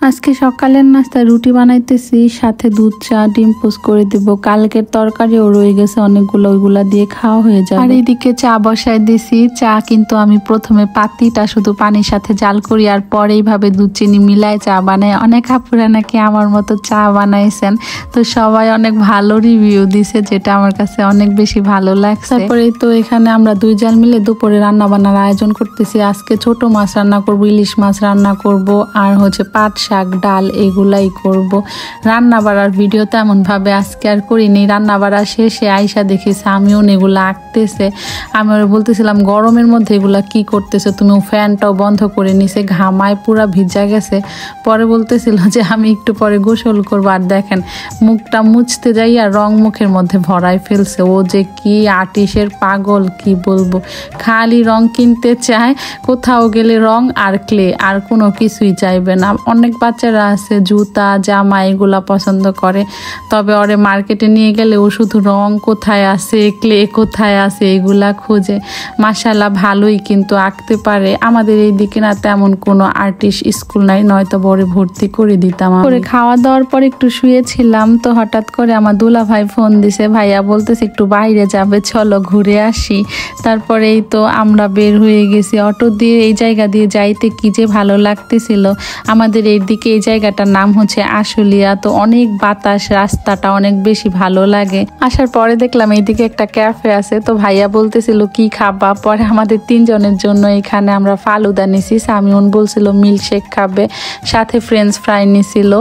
আজকে সকালের নাস্তায় রুটি বানাইতেছি, সাথে দুধ চা ডিম পোস্ট করে দিব। কালকের তরকারিও রয়ে গেছে অনেকগুলো, ওইগুলা দিয়ে খাওয়া হয়ে যাবে। আর এইদিকে চা বসাই দিছি। চা কিন্তু আমি প্রথমে পাতিটা শুধু পানির সাথে জাল করি, আর পরে এইভাবে দুধ চিনি মিলায় চা বানাই। অনেক আপুরা নাকি আমার মতো চা বানাইছেন, তো সবাই অনেক ভালো রিভিউ দিছে, যেটা আমার কাছে অনেক বেশি ভালো লাগছে। তারপরে তো এখানে আমরা দুই জাল মিলে দুপুরে রান্না বান্নার আয়োজন করতেছি। আজকে ছোট মাছ রান্না করব, ইলিশ মাছ রান্না করব, আর হচ্ছে পাট শাক ডাল এগুলাই করব। রান্না বাড়ার ভিডিও তেমন ভাবে আজকে আর করিনি। রান্না বাড়া শেষে আইসা দেখেছি আমিও এগুলো আঁকতেছে। আমি ওরা বলতেছিলাম গরমের মধ্যে এগুলা কি করতেছে, তুমি ফ্যানটাও বন্ধ করে নিছে, ঘামায় পুরা ভিজা গেছে। পরে বলতেছিল যে আমি একটু পরে গোসল করবো। আর দেখেন মুখটা মুছতে যাই আর রং মুখের মধ্যে ভরাই ফেলছে। ও যে কি আর্টিস্টের পাগল কি বলবো, খালি রং কিনতে চায়, কোথাও গেলে রং আর ক্লে, আর কোনো কিছুই চাইবে না। অনেক বাচ্চারা আছে জুতা জামা এগুলা পছন্দ করে, তবে ওরে মার্কেটে নিয়ে গেলে ও শুধু রং কোথায় আছে ক্লে কোথায় আছে এগুলা খুঁজে। মাশাআল্লাহ ভালোই কিন্তু আঁকতে পারে। আমাদের এই দিকে না তেমন কোনো আর্টিস্ট স্কুল নাই, নয়তো বড় ভর্তি করে দিতাম। করে খাওয়া দাওয়ার পর একটু শুয়েছিলাম, তো হঠাৎ করে আমার দুলা ভাই ফোন দিছে। ভাইয়া বলতেছে একটু বাইরে যাবে, চলো ঘুরে আসি। তারপরে এই তো আমরা বের হয়ে গেছি। অটো দিয়ে এই জায়গা দিয়ে যাইতে কি যে ভালো লাগতেছিল। আমাদের এই দিকে এই জায়গাটার নাম হচ্ছে আশুলিয়া, তো অনেক বাতাস, রাস্তাটা অনেক বেশি ভালো লাগে। আসার পরে দেখলাম এইদিকে একটা ক্যাফে আছে, তো ভাইয়া বলতেছিল কি খাবা। পরে আমাদের তিনজনের জন্য এখানে আমরা ফালুদা নিছি। সামিউন বলছিল মিল্কশেক খাবে, সাথে ফ্রেঞ্চ ফ্রাই নিছিল।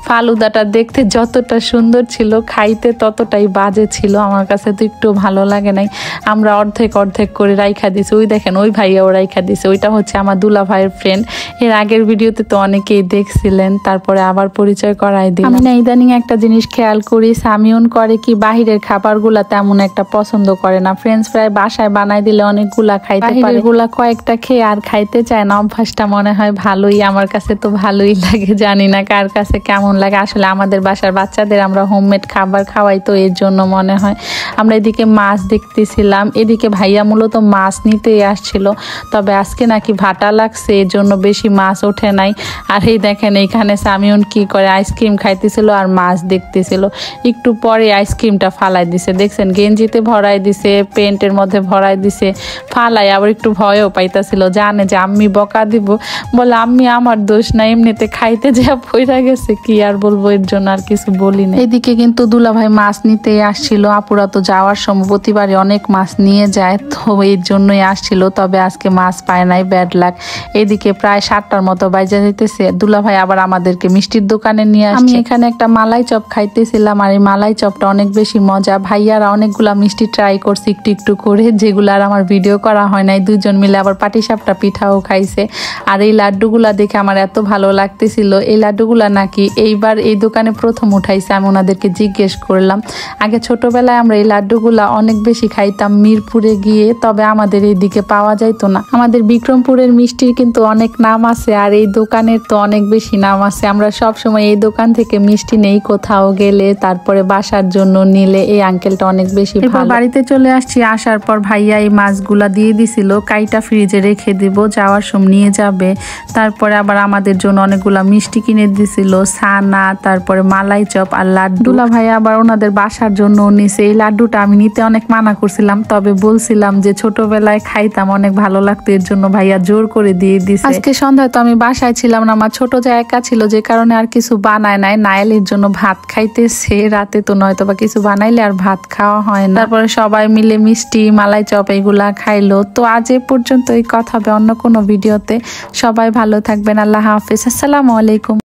ফালুদাটা দেখতে যতটা সুন্দর ছিল, খাইতে ততটাই বাজে ছিল। আমার কাছে তো একটু ভালো লাগে নাই। আমরা অর্ধেক অর্ধেক করে রাইখা দিছি। ওই দেখেন ওই ভাইয়াও রাইখা দিছে, ওইটা হচ্ছে আমার দুলা ভাইয়ের ফ্রেন্ড। এর আগের ভিডিওতে তো অনেকেই দেখছিলেন, তারপরে আবার পরিচয় করাই দিই। আমি না ইদানিং একটা জিনিস খেয়াল করি, সামিউন করে কি বাহিরের খাবারগুলা তেমন একটা পছন্দ করে না। ফ্রেঞ্চ ফ্রাই বাসায় বানাই দিলে অনেকগুলা খাইতে পারে, এগুলা কয়েকটা খেয়ে আর খাইতে চায় না। অভ্যাসটা মনে হয় ভালোই, আমার কাছে তো ভালোই লাগে, জানি না কার কাছে কেমন লাগে। আসলে আমাদের বাসার বাচ্চাদের আমরা হোমমেড খাবার খাওয়াই, তো এর জন্য মনে হয়। আমরা এদিকে মাছ দেখতেছিলাম, এদিকে ভাইয়া মূলত মাছ নিতেই আসছিল, তবে আজকে নাকি ভাটা লাগছে, এর জন্য বেশি মাছ ওঠে নাই। আর এই দেখেন এইখানে সামিউন কি করে, আইসক্রিম খাইতেছিল আর মাছ দেখতেছিল। একটু পরে আইসক্রিমটা ফালাই দিছে, দেখছেন গেঞ্জিতে ভরাই দিছে, পেন্টের মধ্যে ভরাই দিছে, ফালাই আবার একটু ভয়ও পাইতেছিল, জানে যে আম্মি বকা দিব। বলে আম্মি আমার দোষ না, এমনিতে খাইতে যা পইরা গেছে, কি আর বলবো, এর জন্য আর কিছু বলি না। এদিকে কিন্তু দুলা ভাই মাছ নিতে আসছিল। আপুরা তো যাওয়ার সময় প্রতিবারই অনেক মাছ নিয়ে যায়, তো এর জন্যই আসছিল, তবে আজকে মাছ পায় নাই, ব্যাড লাক। এদিকে প্রায় 7টার মতো বাজে যেতেছে। দুলা ভাই আবার আমাদেরকে মিষ্টির দোকানে নিয়ে আসছে। আমি এখানে একটা মালাই চপ খাইতেছিলাম, আর এই মালাই চপটা অনেক বেশি মজা। ভাইয়ারা অনেকগুলা মিষ্টি ট্রাই করছে একটু একটু করে, যেগুলো আর আমার ভিডিও করা হয় নাই। দুজন মিলে আবার পাটিসাপটা পিঠাও খাইছে। আর এই লাড্ডুগুলা দেখে আমার এত ভালো লাগতেছিল। এই লাড্ডুগুলা নাকি এইবার এই দোকানে প্রথম উঠাইছে। আমি ওনাদেরকে জিজ্ঞেস করলাম। আগে ছোটবেলায় আমরা এই লাড্ডুগুলা অনেক বেশি খাইতাম মিরপুরে গিয়ে, তবে আমাদের এইদিকে পাওয়া যাইতো না। আমাদের বিক্রমপুরের মিষ্টির কিন্তু অনেক নাম আছে, আর এই দোকানের তো অনেক বেশি নাম আছে। আমরা সব সময় এই দোকান থেকে মিষ্টি নেই কোথাও গেলে, তারপরে বাসার জন্য নিলে। এই আঙ্কেলটা অনেক বেশি ভালো। বাড়িতে চলে আসছি, আসার পর ভাইয়া এই মাছগুলা দিয়ে দিছিল, কাইটা ফ্রিজে রেখে দিব, যাওয়ার সময় নিয়ে যাবে। তারপরে আবার আমাদের জন্য অনেকগুলা মিষ্টি কিনে দিছিল, ছানা, তারপরে মালাই চপ আর লাড্ডু। দুলা ভাইয়া আবার ওনাদের বাসার জন্য নিছে। এই লাড্ডুটা আমি নিতে অনেক মানা করছিলাম, তবে বলছিলাম যে ছোটবেলায় খাইতাম, অনেক ভালো লাগতো, এর জন্য ভাইয়া জোর করে দিয়ে দিছে। আজকে সন্ধ্যায় তো আমি বাসায় ছিলাম না, আমার ছোট যা একা ছিল, যে কারণে আর কিছু বানায় নাই। নাইলের জন্য ভাত খাইতেছে, রাতে তো নয়তো বা কিছু বানাইলে আর ভাত খাওয়া হয় না। তারপরে সবাই মিলে মিষ্টি মালাই চপ এগুলা খাইলো। তো আজ এ পর্যন্ত, এই কথা হবে অন্য কোনো ভিডিওতে। সবাই ভালো থাকবেন, আল্লাহ হাফেজ, আসসালামু আলাইকুম।